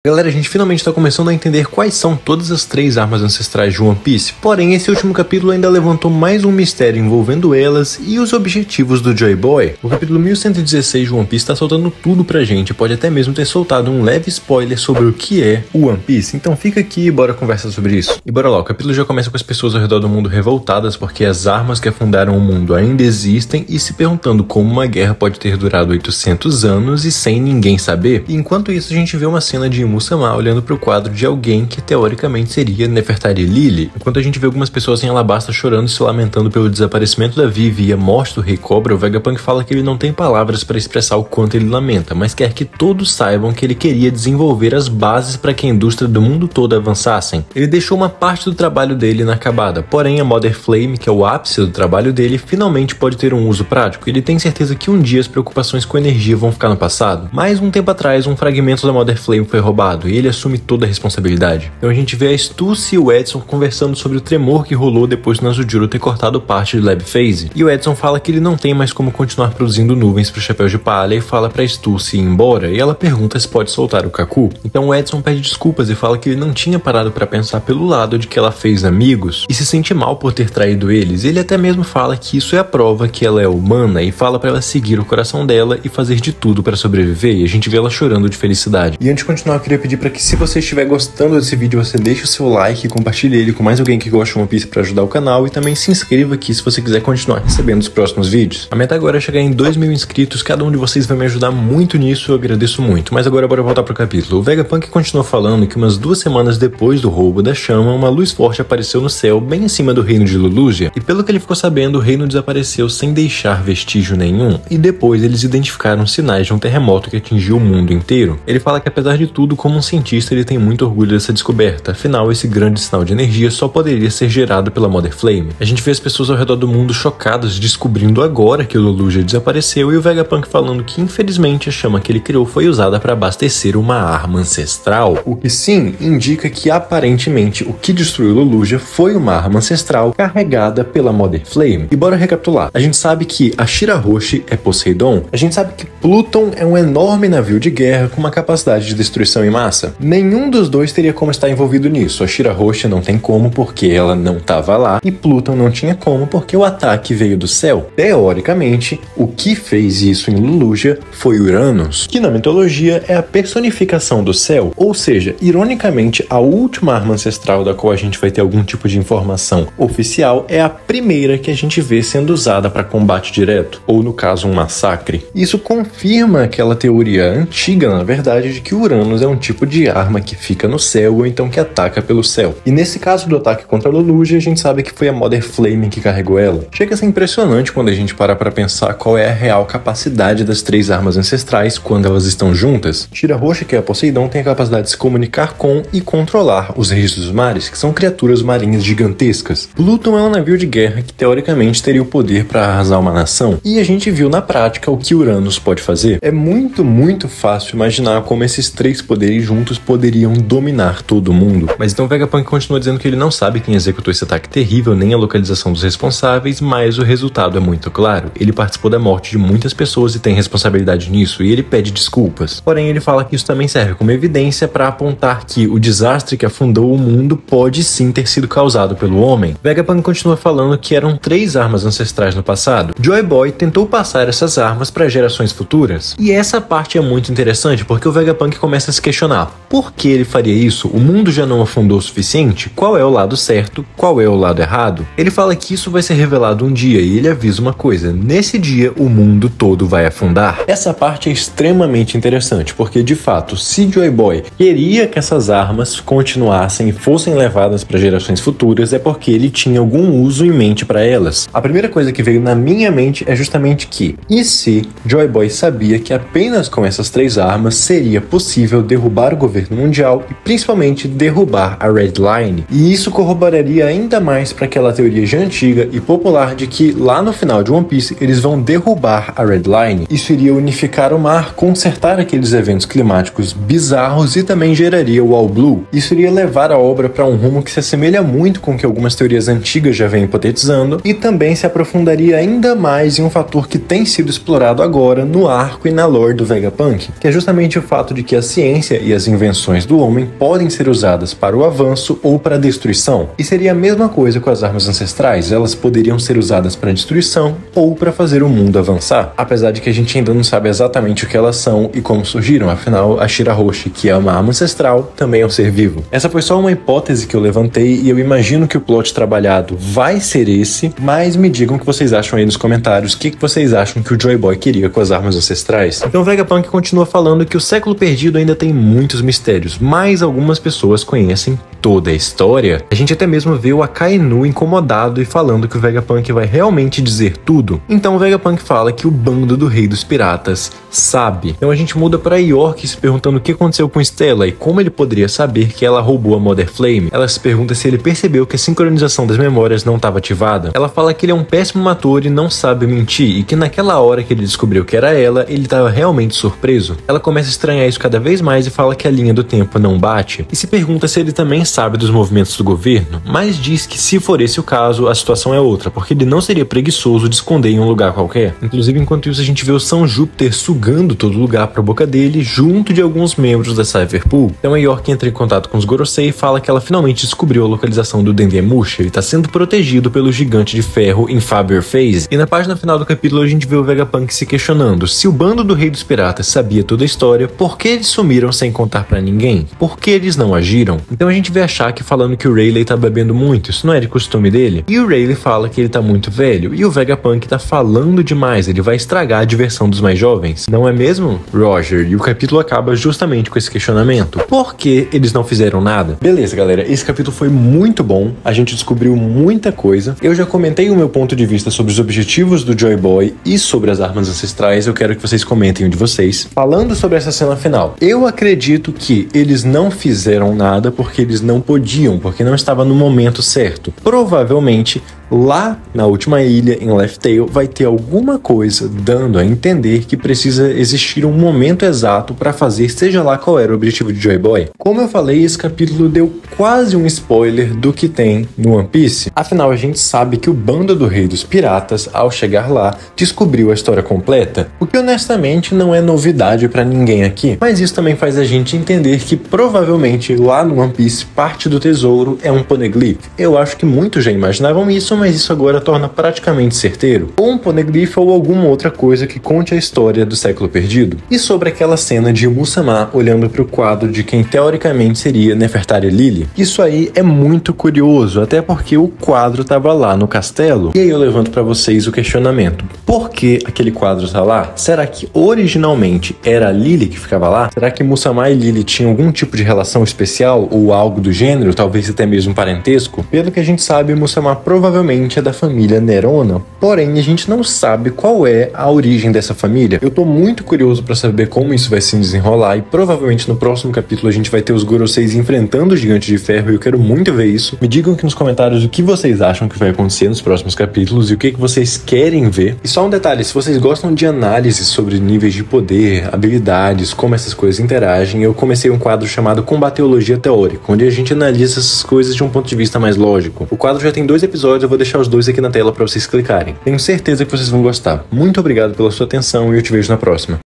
Galera, a gente finalmente está começando a entender quais são todas as 3 armas ancestrais de One Piece, porém esse último capítulo ainda levantou mais um mistério envolvendo elas e os objetivos do Joy Boy. O capítulo 1116 de One Piece está soltando tudo pra gente, pode até mesmo ter soltado um leve spoiler sobre o que é o One Piece, então fica aqui e bora conversar sobre isso. E bora lá, o capítulo já começa com as pessoas ao redor do mundo revoltadas porque as armas que afundaram o mundo ainda existem e se perguntando como uma guerra pode ter durado 800 anos e sem ninguém saber. E enquanto isso a gente vê uma cena de Mu-sama olhando para o quadro de alguém que teoricamente seria Nefertari Lily, enquanto a gente vê algumas pessoas em Alabasta chorando e se lamentando pelo desaparecimento da Vivi e a morte do Rei Cobra. O Vegapunk fala que ele não tem palavras para expressar o quanto ele lamenta, mas quer que todos saibam que ele queria desenvolver as bases para que a indústria do mundo todo avançassem. Ele deixou uma parte do trabalho dele inacabada, porém a Mother Flame, que é o ápice do trabalho dele, finalmente pode ter um uso prático. Ele tem certeza que um dia as preocupações com energia vão ficar no passado. Mas um tempo atrás, um fragmento da Mother Flame foi roubado e ele assume toda a responsabilidade. Então a gente vê a Stussy e o Edson conversando sobre o tremor que rolou depois do Nazujuro ter cortado parte de Lab Phase. E o Edson fala que ele não tem mais como continuar produzindo nuvens pro Chapéu de Palha e fala pra Stussy ir embora, e ela pergunta se pode soltar o Kaku. Então o Edson pede desculpas e fala que ele não tinha parado pra pensar pelo lado de que ela fez amigos e se sente mal por ter traído eles. Ele até mesmo fala que isso é a prova que ela é humana e fala pra ela seguir o coração dela e fazer de tudo pra sobreviver, e a gente vê ela chorando de felicidade. E antes de continuar, eu queria pedir pra que, se você estiver gostando desse vídeo, você deixe o seu like e compartilhe ele com mais alguém que gosta de One Piece para ajudar o canal, e também se inscreva aqui se você quiser continuar recebendo os próximos vídeos. A meta agora é chegar em 2.000 inscritos, cada um de vocês vai me ajudar muito nisso, eu agradeço muito. Mas agora bora voltar pro capítulo. O Vegapunk continuou falando que umas 2 semanas depois do roubo da chama, uma luz forte apareceu no céu bem acima do reino de Lulusia, e pelo que ele ficou sabendo, o reino desapareceu sem deixar vestígio nenhum, e depois eles identificaram sinais de um terremoto que atingiu o mundo inteiro. Ele fala que apesar de tudo, como um cientista, ele tem muito orgulho dessa descoberta, afinal esse grande sinal de energia só poderia ser gerado pela Mother Flame. A gente vê as pessoas ao redor do mundo chocadas descobrindo agora que o Lulusia desapareceu, e o Vegapunk falando que infelizmente a chama que ele criou foi usada para abastecer uma arma ancestral, o que sim indica que aparentemente o que destruiu Lulusia foi uma arma ancestral carregada pela Mother Flame. E bora recapitular, a gente sabe que a Shirahoshi é Poseidon, a gente sabe que Pluton é um enorme navio de guerra com uma capacidade de destruição em massa. Nenhum dos dois teria como estar envolvido nisso. A Shirahoshi não tem como porque ela não estava lá, e Pluton não tinha como porque o ataque veio do céu. Teoricamente, o que fez isso em Lulusia foi Uranus, que na mitologia é a personificação do céu, ou seja, ironicamente, a última arma ancestral da qual a gente vai ter algum tipo de informação oficial é a primeira que a gente vê sendo usada para combate direto, ou no caso um massacre. Isso confirma aquela teoria antiga, na verdade, de que Uranus é um tipo de arma que fica no céu ou então que ataca pelo céu. E nesse caso do ataque contra Lulusia, a gente sabe que foi a Mother Flame que carregou ela. Chega a ser impressionante quando a gente para pra pensar qual é a real capacidade das 3 armas ancestrais quando elas estão juntas. Shirahoshi, que é a Poseidon, tem a capacidade de se comunicar com e controlar os reis dos mares, que são criaturas marinhas gigantescas. Pluton é um navio de guerra que teoricamente teria o poder para arrasar uma nação, e a gente viu na prática o que Uranus pode fazer. É muito fácil imaginar como esses 3 poderes juntos poderiam dominar todo mundo. Mas então Vegapunk continua dizendo que ele não sabe quem executou esse ataque terrível, nem a localização dos responsáveis, mas o resultado é muito claro. Ele participou da morte de muitas pessoas e tem responsabilidade nisso, e ele pede desculpas. Porém, ele fala que isso também serve como evidência para apontar que o desastre que afundou o mundo pode sim ter sido causado pelo homem. Vegapunk continua falando que eram 3 armas ancestrais no passado. Joy Boy tentou passar essas armas para gerações futuras. E essa parte é muito interessante porque o Vegapunk começa a se questionar. Por que ele faria isso? O mundo já não afundou o suficiente? Qual é o lado certo? Qual é o lado errado? Ele fala que isso vai ser revelado um dia, e ele avisa uma coisa: nesse dia o mundo todo vai afundar. Essa parte é extremamente interessante, porque de fato, se Joy Boy queria que essas armas continuassem e fossem levadas para gerações futuras, é porque ele tinha algum uso em mente para elas. A primeira coisa que veio na minha mente é justamente que, e se Joy Boy sabia que apenas com essas 3 armas seria possível derrubar o governo mundial e principalmente derrubar a Red Line? E isso corroboraria ainda mais para aquela teoria já antiga e popular de que lá no final de One Piece eles vão derrubar a Red Line. Isso iria unificar o mar, consertar aqueles eventos climáticos bizarros e também geraria o All Blue. Isso iria levar a obra para um rumo que se assemelha muito com o que algumas teorias antigas já vêm hipotetizando, e também se aprofundaria ainda mais em um fator que tem sido explorado agora no arco e na lore do Vegapunk, que é justamente o fato de que a ciência ciência e as invenções do homem podem ser usadas para o avanço ou para a destruição. E seria a mesma coisa com as armas ancestrais, elas poderiam ser usadas para destruição ou para fazer o mundo avançar. Apesar de que a gente ainda não sabe exatamente o que elas são e como surgiram, afinal a Shirahoshi, que é uma arma ancestral, também é um ser vivo. Essa foi só uma hipótese que eu levantei e eu imagino que o plot trabalhado vai ser esse, mas me digam o que vocês acham aí nos comentários, o que vocês acham que o Joy Boy queria com as armas ancestrais. Então o Vegapunk continua falando que o século perdido ainda tem muitos mistérios, mas algumas pessoas conhecem toda a história. A gente até mesmo vê o Akainu incomodado e falando que o Vegapunk vai realmente dizer tudo. Então o Vegapunk fala que o bando do Rei dos Piratas sabe. Então a gente muda para York se perguntando o que aconteceu com Stella e como ele poderia saber que ela roubou a Mother Flame. Ela se pergunta se ele percebeu que a sincronização das memórias não estava ativada. Ela fala que ele é um péssimo ator e não sabe mentir e que naquela hora que ele descobriu que era ela, ele estava realmente surpreso. Ela começa a estranhar isso cada vez mais e fala que a linha do tempo não bate. E se pergunta se ele também sabe dos movimentos do governo, mas diz que se for esse o caso, a situação é outra, porque ele não seria preguiçoso de esconder em um lugar qualquer. Inclusive, enquanto isso, a gente vê o São Júpiter sugando todo lugar para a boca dele, junto de alguns membros da Cypherpool. Então a York entra em contato com os Gorosei e fala que ela finalmente descobriu a localização do Dendemusha e está sendo protegido pelo gigante de ferro em Faber Phase. E na página final do capítulo a gente vê o Vegapunk se questionando se o bando do Rei dos Piratas sabia toda a história, por que eles sumiram sem contar pra ninguém? Por que eles não agiram? Então a gente vê a Shaki falando que o Rayleigh tá bebendo muito, isso não é de costume dele? E o Rayleigh fala que ele tá muito velho, e o Vegapunk tá falando demais, ele vai estragar a diversão dos mais jovens. Não é mesmo, Roger? E o capítulo acaba justamente com esse questionamento. Por que eles não fizeram nada? Beleza, galera, esse capítulo foi muito bom, a gente descobriu muita coisa. Eu já comentei o meu ponto de vista sobre os objetivos do Joy Boy e sobre as armas ancestrais, eu quero que vocês comentem o de vocês. Falando sobre essa cena final, eu acredito que eles não fizeram nada porque eles não podiam, porque não estava no momento certo. Provavelmente, lá na última ilha, em Laugh Tale, vai ter alguma coisa dando a entender que precisa existir um momento exato para fazer seja lá qual era o objetivo de Joy Boy. Como eu falei, esse capítulo deu quase um spoiler do que tem no One Piece. Afinal, a gente sabe que o bando do Rei dos Piratas, ao chegar lá, descobriu a história completa, o que honestamente não é novidade para ninguém aqui. Mas isso também faz a gente entender que provavelmente lá no One Piece parte do tesouro é um poneglyph. Eu acho que muitos já imaginavam isso, mas isso agora torna praticamente certeiro. Ou um poneglyph ou alguma outra coisa que conte a história do século perdido. E sobre aquela cena de Musama olhando para o quadro de quem teoricamente seria Nefertari Lily. Isso aí é muito curioso, até porque o quadro estava lá no castelo. E aí eu levanto para vocês o questionamento. Por que aquele quadro está lá? Será que originalmente era a Lily que ficava lá? Será que Musama e Lily tinham algum tipo de relação especial ou algo do gênero, talvez até mesmo parentesco? Pelo que a gente sabe, Musama provavelmente é da família Nerona, porém a gente não sabe qual é a origem dessa família. Eu tô muito curioso para saber como isso vai se desenrolar e provavelmente no próximo capítulo a gente vai ter os Goroseis enfrentando o Gigante de Ferro e eu quero muito ver isso. Me digam aqui nos comentários o que vocês acham que vai acontecer nos próximos capítulos e o que vocês querem ver. E só um detalhe, se vocês gostam de análise sobre níveis de poder, habilidades, como essas coisas interagem, eu comecei um quadro chamado Combateologia Teórica, onde a gente analisa essas coisas de um ponto de vista mais lógico. O quadro já tem 2 episódios, eu vou deixar os 2 aqui na tela para vocês clicarem. Tenho certeza que vocês vão gostar. Muito obrigado pela sua atenção e eu te vejo na próxima.